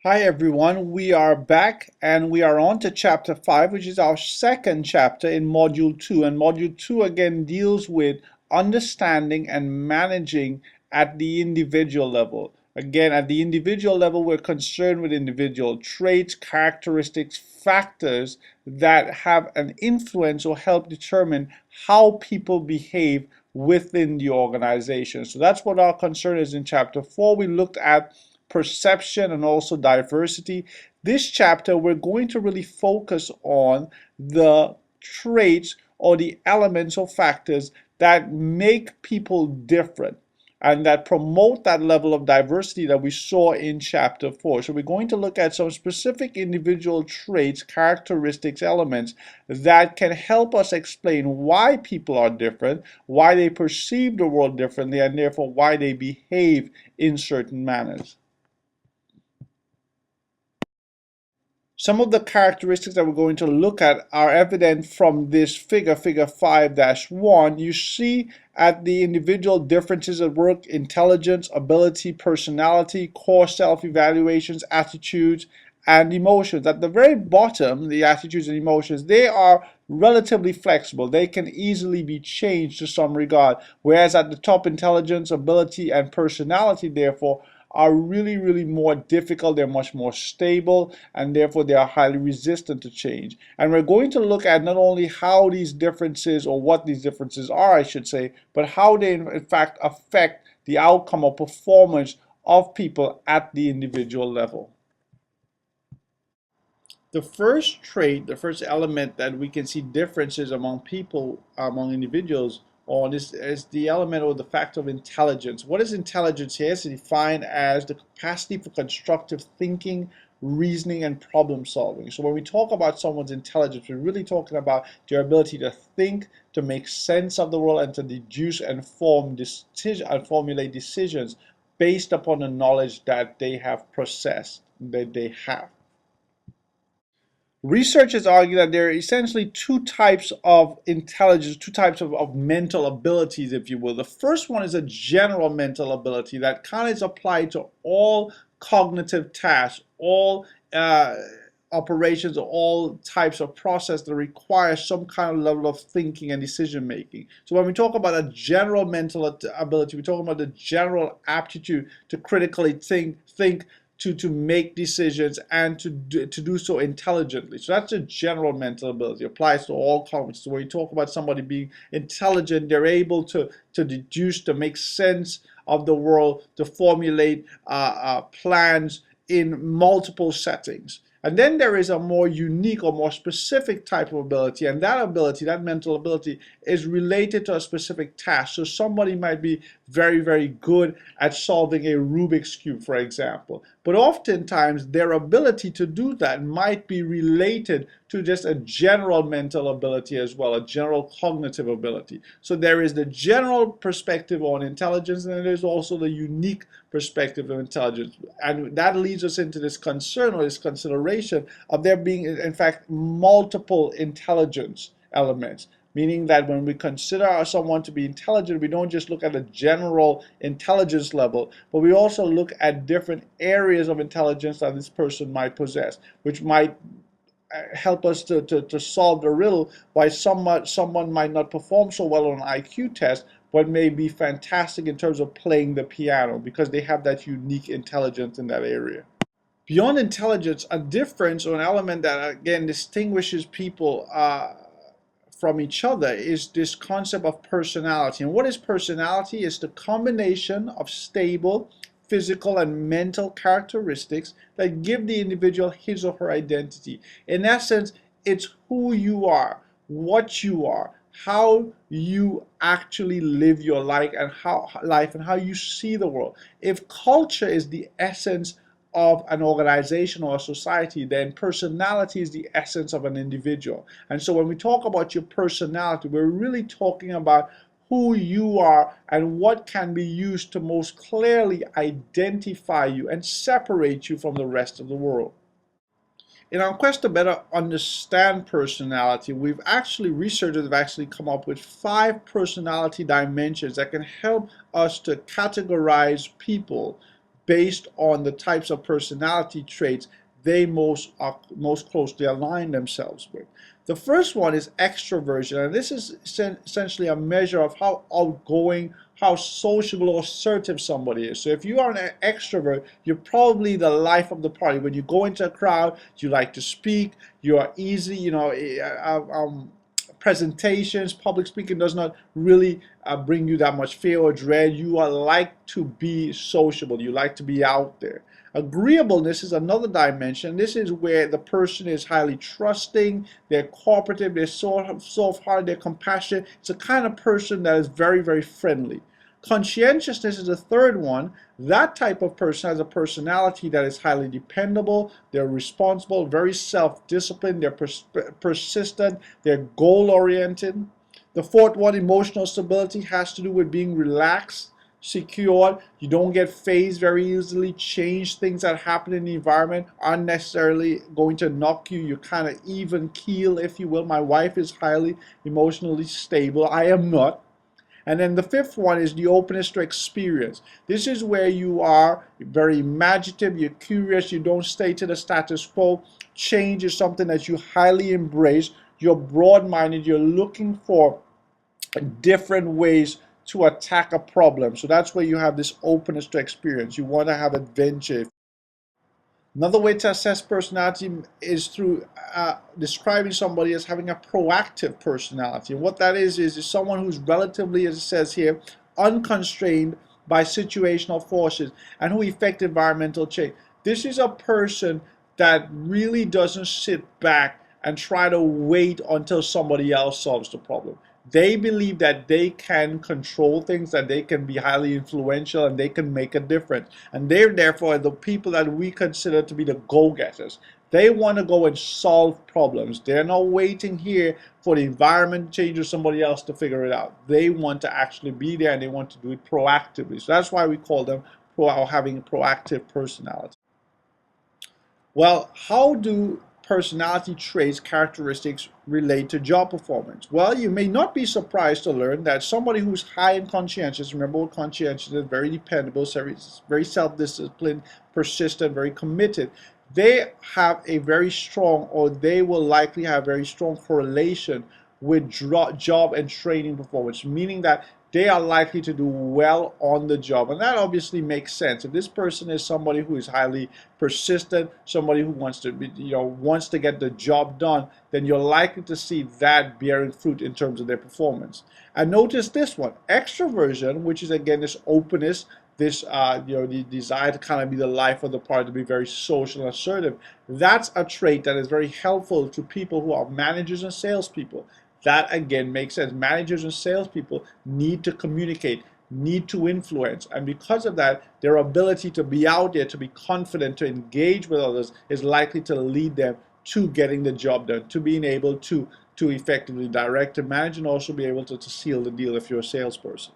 Hi everyone, we are back and we are on to chapter 5, which is our second chapter in module 2. And module 2 again deals with understanding and managing at the individual level. Again, at the individual level, we're concerned with individual traits, characteristics, factors that have an influence or help determine how people behave within the organization. So that's what our concern is in chapter 4. We looked at perception and also diversity. This chapter, we're going to really focus on the traits or the elements or factors that make people different and that promote that level of diversity that we saw in chapter 4. So we're going to look at some specific individual traits, characteristics, elements that can help us explain why people are different, why they perceive the world differently, and therefore why they behave in certain manners. Some of the characteristics that we're going to look at are evident from this figure 5-1. You see at the individual differences at work: intelligence, ability, personality, core self-evaluations, attitudes, and emotions. At the very bottom, the attitudes and emotions, they are relatively flexible. They can easily be changed to some regard. Whereas at the top, intelligence, ability, and personality, therefore, are really more difficult. They're much more stable, and therefore they are highly resistant to change. And we're going to look at not only how these differences, or what these differences are, I should say, but how they in fact affect the outcome or performance of people at the individual level. The first trait, the first element that we can see differences among people, among individuals on, is the element or the factor of intelligence. What is intelligence here? It's defined as the capacity for constructive thinking, reasoning, and problem solving. So when we talk about someone's intelligence, we're really talking about their ability to think, to make sense of the world, and to deduce and formulate decisions based upon the knowledge that they have processed, that they have. Researchers argue that there are essentially two types of intelligence, two types of mental abilities, if you will. The first one is a general mental ability that kind of is applied to all cognitive tasks, all operations, all types of process that require some kind of level of thinking and decision making. So when we talk about a general mental ability, we're talking about the general aptitude to critically think, to make decisions, and to do so intelligently. So that's a general mental ability. It applies to all competencies. So when you talk about somebody being intelligent, they're able to deduce, to make sense of the world, to formulate plans in multiple settings. And then there is a more unique or more specific type of ability, and that ability, that mental ability, is related to a specific task. So somebody might be very good at solving a Rubik's Cube, for example. But oftentimes their ability to do that might be related to just a general mental ability as well, a general cognitive ability. So there is the general perspective on intelligence, and there's also the unique perspective of intelligence. And that leads us into this concern or this consideration of there being, in fact, multiple intelligence elements. Meaning that when we consider someone to be intelligent, we don't just look at a general intelligence level, but we also look at different areas of intelligence that this person might possess, which might help us to solve the riddle why someone might not perform so well on an IQ test, but may be fantastic in terms of playing the piano because they have that unique intelligence in that area. Beyond intelligence, a difference or an element that again distinguishes people from each other is this concept of personality. And what is personality? It's the combination of stable physical and mental characteristics that give the individual his or her identity. In essence, it's who you are, what you are, how you actually live your life and how you see the world. If culture is the essence of an organization or a society, then personality is the essence of an individual. And so when we talk about your personality, we're really talking about who you are and what can be used to most clearly identify you and separate you from the rest of the world. In our quest to better understand personality, researchers have actually come up with 5 personality dimensions that can help us to categorize people based on the types of personality traits they most closely align themselves with. The first one is extroversion, and this is essentially a measure of how outgoing, how sociable or assertive somebody is. So if you are an extrovert, you're probably the life of the party. When you go into a crowd, you like to speak, you are easy, presentations, public speaking does not really bring you that much fear or dread. You are like to be sociable. You like to be out there. Agreeableness is another dimension. This is where the person is highly trusting, they're cooperative, they're soft-hearted, they're compassionate. It's a kind of person that is very, very friendly. Conscientiousness is the third one. That type of person has a personality that is highly dependable, they're responsible, very self-disciplined, they're persistent, they're goal-oriented. The fourth one, emotional stability, has to do with being relaxed, secure. You don't get phased very easily. Change things that happen in the environment aren't necessarily going to knock you. You're kind of even keel, if you will. My wife is highly emotionally stable. I am not. And then the fifth one is the openness to experience. This is where you are very imaginative, you're curious, you don't stay to the status quo. Change is something that you highly embrace. You're broad-minded, you're looking for different ways to attack a problem. So that's where you have this openness to experience. You want to have adventure. Another way to assess personality is through describing somebody as having a proactive personality. And what that is someone who's relatively, as it says here, unconstrained by situational forces and who affect environmental change. This is a person that really doesn't sit back and try to wait until somebody else solves the problem. They believe that they can control things, that they can be highly influential, and they can make a difference. And they're therefore the people that we consider to be the go-getters. They want to go and solve problems. They're not waiting here for the environment to change or somebody else to figure it out. They want to actually be there, and they want to do it proactively. So that's why we call them having a proactive personality. Well, how do personality traits, characteristics relate to job performance? Well, you may not be surprised to learn that somebody who's high in conscientious, remember what conscientious is, very dependable, very self-disciplined, persistent, very committed, they have a very strong, or they will likely have very strong correlation with job and training performance, meaning that they are likely to do well on the job. And that obviously makes sense. If this person is somebody who is highly persistent, somebody who wants to be, wants to get the job done, then you're likely to see that bearing fruit in terms of their performance. And notice this one, extroversion, which is again this openness, this the desire to kind of be the life of the party, to be very social and assertive. That's a trait that is very helpful to people who are managers and salespeople. That again makes sense. Managers and salespeople need to communicate, need to influence, and because of that, their ability to be out there, to be confident, to engage with others is likely to lead them to getting the job done, to being able to effectively direct and manage, and also be able to seal the deal if you're a salesperson.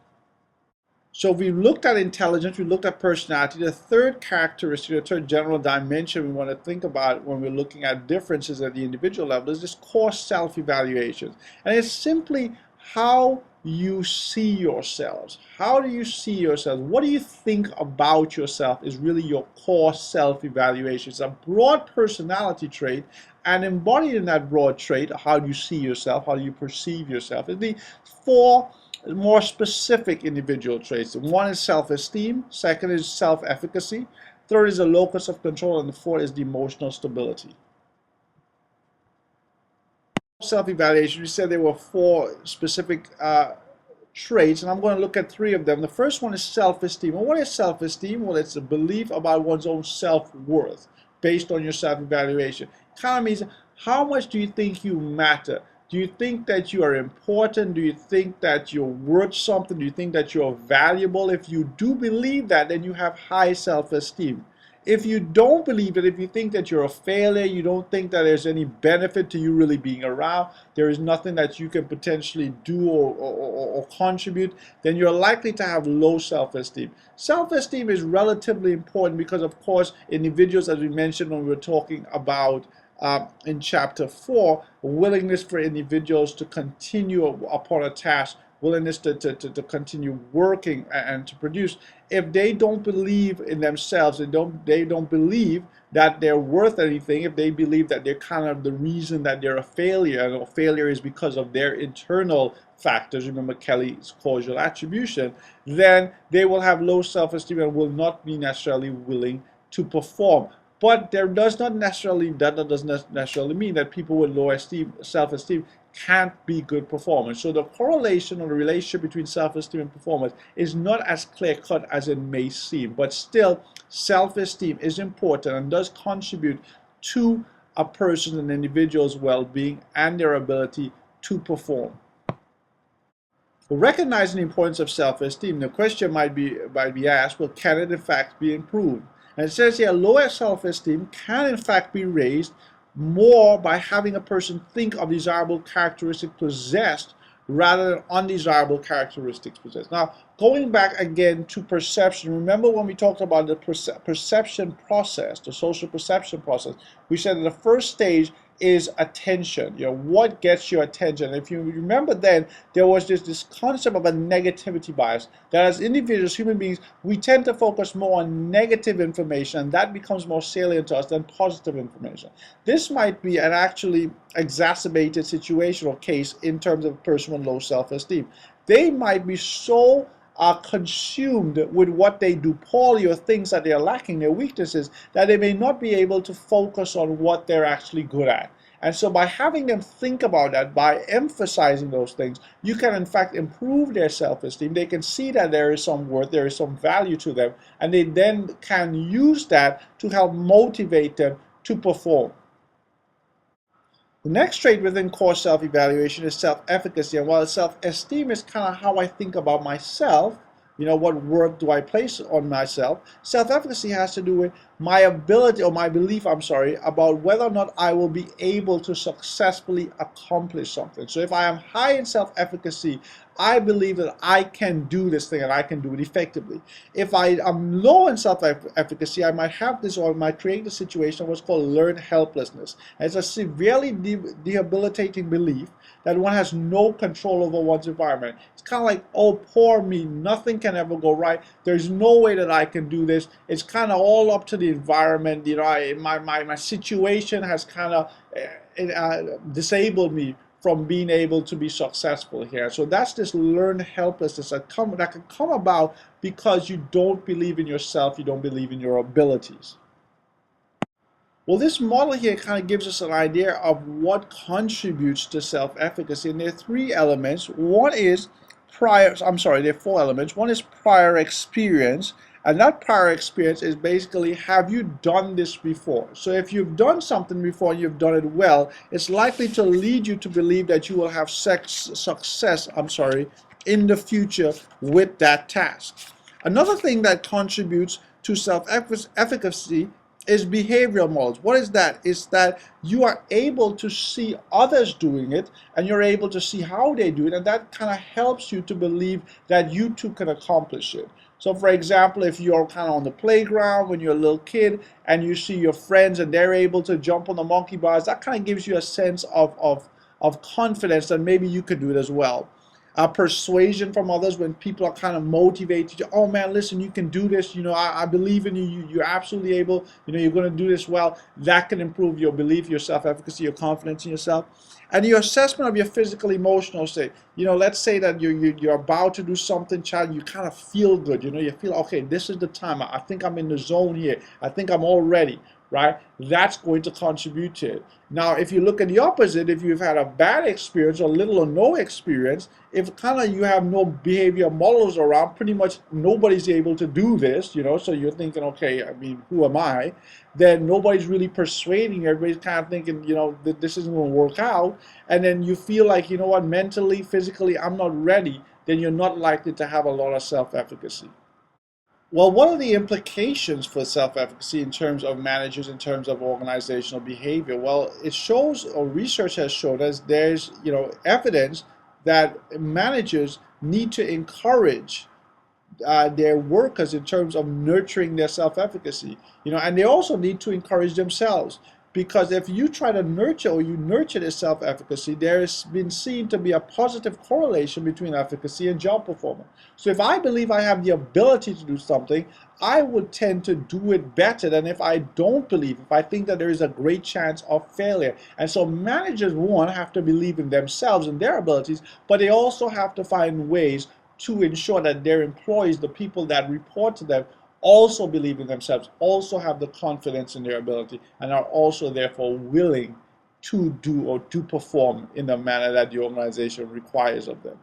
So we looked at intelligence, we looked at personality. The third characteristic, the third general dimension we want to think about when we're looking at differences at the individual level is this core self-evaluation. And it's simply how you see yourselves. How do you see yourselves? What do you think about yourself is really your core self-evaluation. It's a broad personality trait, and embodied in that broad trait, how do you see yourself, how do you perceive yourself, is the four more specific individual traits. One is self-esteem, second is self-efficacy, third is a locus of control, and the fourth is the emotional stability. Self-evaluation, we said there were four specific traits, and I'm going to look at three of them. The first one is self-esteem. Well, what is self-esteem? Well, it's a belief about one's own self-worth based on your self-evaluation. It kind of means, how much do you think you matter? Do you think that you are important? Do you think that you're worth something? Do you think that you're valuable? If you do believe that, then you have high self-esteem. If you don't believe it, if you think that you're a failure, you don't think that there's any benefit to you really being around, there is nothing that you can potentially do or contribute, then you're likely to have low self-esteem. Self-esteem is relatively important because, of course, individuals, as we mentioned when we were talking about in chapter 4, willingness for individuals to continue upon a task willingness to continue working and to produce. If they don't believe in themselves, they don't believe that they're worth anything, if they believe that they're kind of the reason that they're a failure, and failure is because of their internal factors, remember Kelly's causal attribution, then they will have low self-esteem and will not be necessarily willing to perform. But that does not necessarily mean that people with low self-esteem can't be good performers. So the correlation or the relationship between self-esteem and performance is not as clear-cut as it may seem. But still, self-esteem is important and does contribute to a person's and individual's well-being and their ability to perform. Recognizing the importance of self-esteem, the question might be asked, well, can it in fact be improved? And it says here, lower self-esteem can in fact be raised more by having a person think of desirable characteristics possessed rather than undesirable characteristics possessed. Now, going back again to perception, remember when we talked about the perception process, the social perception process, we said that the first stage is attention. What gets your attention? If you remember, then there was this concept of a negativity bias, that as individuals, human beings, we tend to focus more on negative information, and that becomes more salient to us than positive information. This might be an actually exacerbated situation or case in terms of a person with low self-esteem. They might be so are consumed with what they do poorly or things that they are lacking, their weaknesses, that they may not be able to focus on what they're actually good at. And so by having them think about that, by emphasizing those things, you can in fact improve their self-esteem. They can see that there is some worth, there is some value to them, and they then can use that to help motivate them to perform. The next trait within core self-evaluation is self-efficacy. And while self-esteem is kind of how I think about myself, what worth do I place on myself, self-efficacy has to do with my ability, or my belief, about whether or not I will be able to successfully accomplish something. So if I am high in self-efficacy, I believe that I can do this thing and I can do it effectively. If I am low in self-efficacy, I might have this, or I might create a situation of what's called learned helplessness. And it's a severely debilitating belief that one has no control over one's environment. It's kind of like, oh, poor me, nothing can ever go right. There's no way that I can do this. It's kind of all up to the environment. My situation has kind of disabled me from being able to be successful here. So that's this learned helplessness that can come about because you don't believe in yourself, you don't believe in your abilities. Well, this model here kind of gives us an idea of what contributes to self-efficacy, and there are three elements. There are four elements. One is prior experience, and that prior experience is basically, have you done this before? So if you've done something before and you've done it well, it's likely to lead you to believe that you will have success in the future with that task. Another thing that contributes to self-efficacy is behavioral models. What is that? It's that you are able to see others doing it, and you're able to see how they do it, and that kind of helps you to believe that you too can accomplish it. So for example, if you're kind of on the playground when you're a little kid and you see your friends and they're able to jump on the monkey bars, that kind of gives you a sense of confidence that maybe you could do it as well. Persuasion from others, when people are kind of motivated you, oh man, listen, you can do this, I believe in you, you're absolutely able, you're going to do this well. That can improve your belief, your self-efficacy, your confidence in yourself. And your assessment of your physical, emotional state. Let's say that you're about to do something, child, you kind of feel good, you feel, okay, this is the time, I think I'm in the zone here, I think I'm all ready. Right? That's going to contribute to it. Now, if you look at the opposite, if you've had a bad experience or little or no experience, if kind of you have no behavior models around, pretty much nobody's able to do this, so you're thinking, okay, who am I? Then nobody's really persuading you. Everybody's kind of thinking, that this isn't going to work out. And then you feel like, what, mentally, physically, I'm not ready. Then you're not likely to have a lot of self-efficacy. Well, what are the implications for self-efficacy in terms of managers, in terms of organizational behavior? Well, it shows, or research has showed us, there's evidence that managers need to encourage their workers in terms of nurturing their self-efficacy, and they also need to encourage themselves. Because if you try to nurture or you nurture this self-efficacy, there has been seen to be a positive correlation between efficacy and job performance. So if I believe I have the ability to do something, I would tend to do it better than if I don't believe, if I think that there is a great chance of failure. And so managers, one, have to believe in themselves and their abilities, but they also have to find ways to ensure that their employees, the people that report to them, also believe in themselves, also have the confidence in their ability, and are also therefore willing to do or to perform in the manner that the organization requires of them.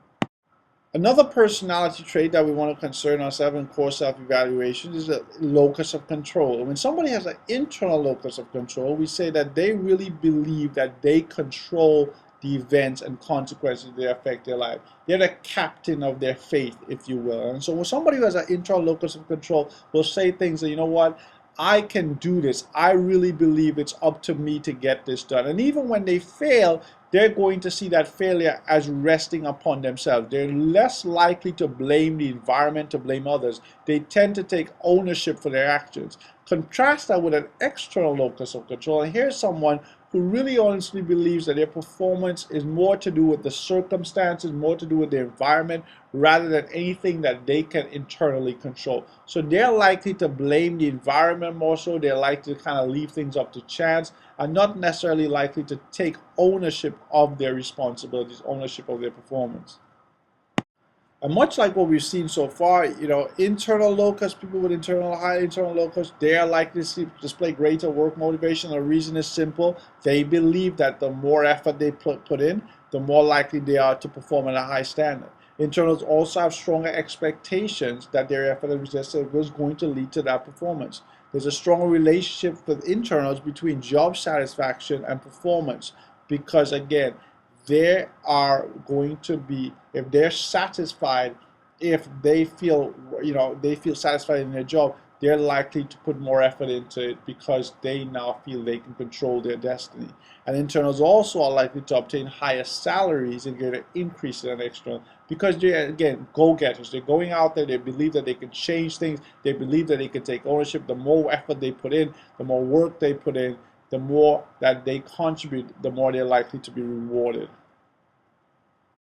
Another personality trait that we want to concern ourselves in core self-evaluation is the locus of control. When somebody has an internal locus of control, we say that they really believe that they control the events and consequences that affect their life. They're the captain of their faith, if you will. And so when somebody who has an internal locus of control will say things that, you know what, I can do this. I really believe it's up to me to get this done. And even when they fail, they're going to see that failure as resting upon themselves. They're less likely to blame the environment, to blame others. They tend to take ownership for their actions. Contrast that with an external locus of control. And here's someone who really honestly believes that their performance is more to do with the circumstances, more to do with the environment, rather than anything that they can internally control. So they're likely to blame the environment more so. They're likely to kind of leave things up to chance, and not necessarily likely to take ownership of their responsibilities, ownership of their performance. And much like what we've seen so far, internal locus, people with high internal locus, they are likely to display greater work motivation. The reason is simple. They believe that the more effort they put in, the more likely they are to perform at a high standard. Internals also have stronger expectations that their effort was going to lead to that performance. There's a stronger relationship with internals between job satisfaction and performance, because again, they are going to be, if they're satisfied, if they feel satisfied in their job, they're likely to put more effort into it because they now feel they can control their destiny. And internals also are likely to obtain higher salaries and get an increase than external, because they're, again, go-getters. They're going out there, they believe that they can change things, they believe that they can take ownership. The more effort they put in, the more work they put in, the more that they contribute, the more they're likely to be rewarded.